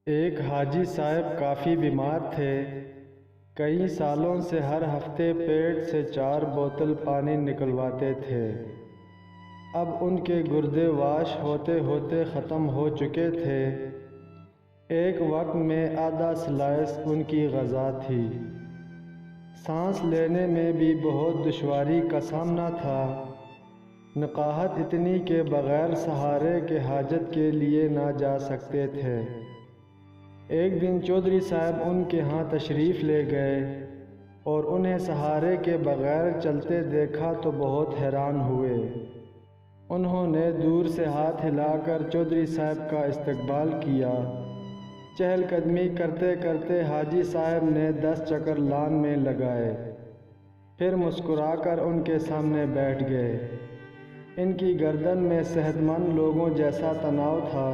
ایک حاجی صاحب کافی بیمار تھے۔ کئی سالوں سے ہر ہفتے پیٹ سے 4 بوتل پانی نکلواتے تھے۔ اب ان کے گردے واش ہوتے ہوتے ختم ہو چکے تھے۔ ایک وقت میں آدھا سلائس ان کی غذا تھی۔ سانس لینے میں بھی بہت دشواری کا سامنا تھا۔ نقاہت اتنی کہ بغیر سہارے کے حاجت کے لیے نہ جا سکتے تھے۔ ایک دن چودھری صاحب ان کے ہاں تشریف لے گئے اور انہیں سہارے کے بغیر چلتے دیکھا تو بہت حیران ہوئے۔ انہوں نے دور سے ہاتھ ہلا کر چودھری صاحب کا استقبال کیا۔ چہل قدمی کرتے کرتے حاجی صاحب نے 10 چکر لان میں لگائے، پھر مسکرا کر ان کے سامنے بیٹھ گئے۔ ان کی گردن میں صحت مند لوگوں جیسا تناؤ تھا۔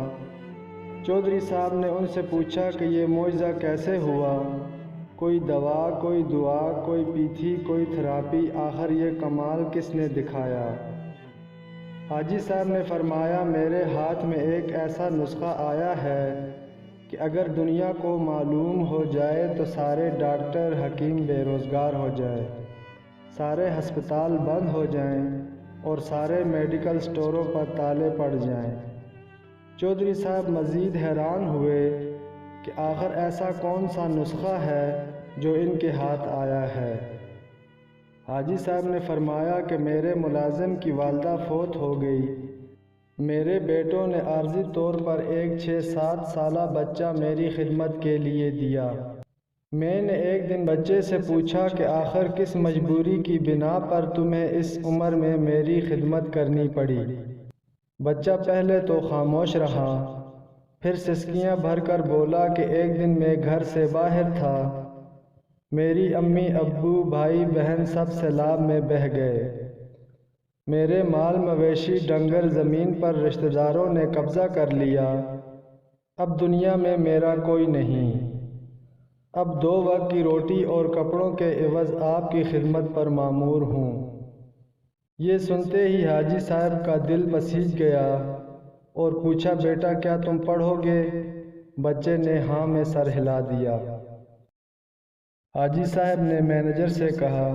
چودھری صاحب نے ان سے پوچھا کہ یہ معجزہ کیسے ہوا؟ کوئی دوا، کوئی دعا، کوئی پیتھی، کوئی تھراپی، آخر یہ کمال کس نے دکھایا؟ حاجی صاحب نے فرمایا، میرے ہاتھ میں ایک ایسا نسخہ آیا ہے کہ اگر دنیا کو معلوم ہو جائے تو سارے ڈاکٹر حکیم بے روزگار ہو جائیں، سارے ہسپتال بند ہو جائیں اور سارے میڈیکل سٹوروں پر تالے پڑ جائیں۔ چودھری صاحب مزید حیران ہوئے کہ آخر ایسا کون سا نسخہ ہے جو ان کے ہاتھ آیا ہے؟ حاجی صاحب نے فرمایا کہ میرے ملازم کی والدہ فوت ہو گئی۔ میرے بیٹوں نے عارضی طور پر ایک 6-7 سالہ بچہ میری خدمت کے لیے دیا۔ میں نے ایک دن بچے سے پوچھا کہ آخر کس مجبوری کی بنا پر تمہیں اس عمر میں میری خدمت کرنی پڑی؟ بچہ پہلے تو خاموش رہا، پھر سسکیاں بھر کر بولا کہ ایک دن میں گھر سے باہر تھا، میری امی ابو بھائی بہن سب سیلاب میں بہہ گئے، میرے مال مویشی ڈنگر زمین پر رشتہ داروں نے قبضہ کر لیا، اب دنیا میں میرا کوئی نہیں، اب 2 وقت کی روٹی اور کپڑوں کے عوض آپ کی خدمت پر مامور ہوں۔ یہ سنتے ہی حاجی صاحب کا دل پسیج گیا اور پوچھا، بیٹا کیا تم پڑھو گے؟ بچے نے ہاں میں سر ہلا دیا۔ حاجی صاحب نے مینیجر سے کہا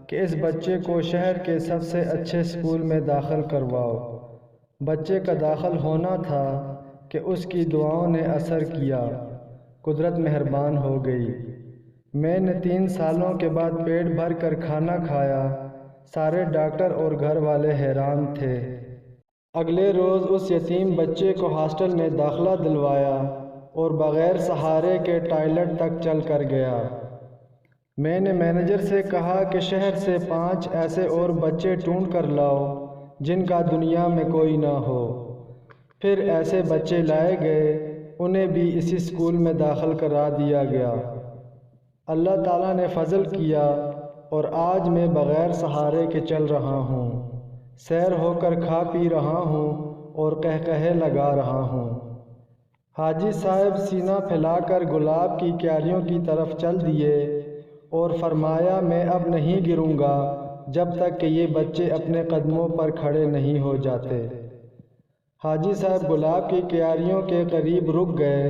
کہ اس بچے کو شہر کے سب سے اچھے اسکول میں داخل کرواؤ۔ بچے کا داخل ہونا تھا کہ اس کی دعاؤں نے اثر کیا، قدرت مہربان ہو گئی۔ میں نے 3 سالوں کے بعد پیٹ بھر کر کھانا کھایا۔ سارے ڈاکٹر اور گھر والے حیران تھے۔ اگلے روز اس یتیم بچے کو ہاسٹل میں داخلہ دلوایا اور بغیر سہارے کے ٹوائلٹ تک چل کر گیا۔ میں نے مینیجر سے کہا کہ شہر سے 5 ایسے اور بچے ڈھونڈ کر لاؤ جن کا دنیا میں کوئی نہ ہو۔ پھر ایسے بچے لائے گئے، انہیں بھی اسی اسکول میں داخل کرا دیا گیا۔ اللہ تعالیٰ نے فضل کیا اور آج میں بغیر سہارے کے چل رہا ہوں، سیر ہو کر کھا پی رہا ہوں اور قہقہے لگا رہا ہوں۔ حاجی صاحب سینہ پھیلا کر گلاب کی کیاریوں کی طرف چل دیے اور فرمایا، میں اب نہیں گروں گا جب تک کہ یہ بچے اپنے قدموں پر کھڑے نہیں ہو جاتے۔ حاجی صاحب گلاب کی کیاریوں کے قریب رک گئے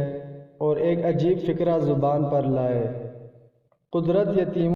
اور ایک عجیب فکرہ زبان پر لائے۔ قدرت یتیموں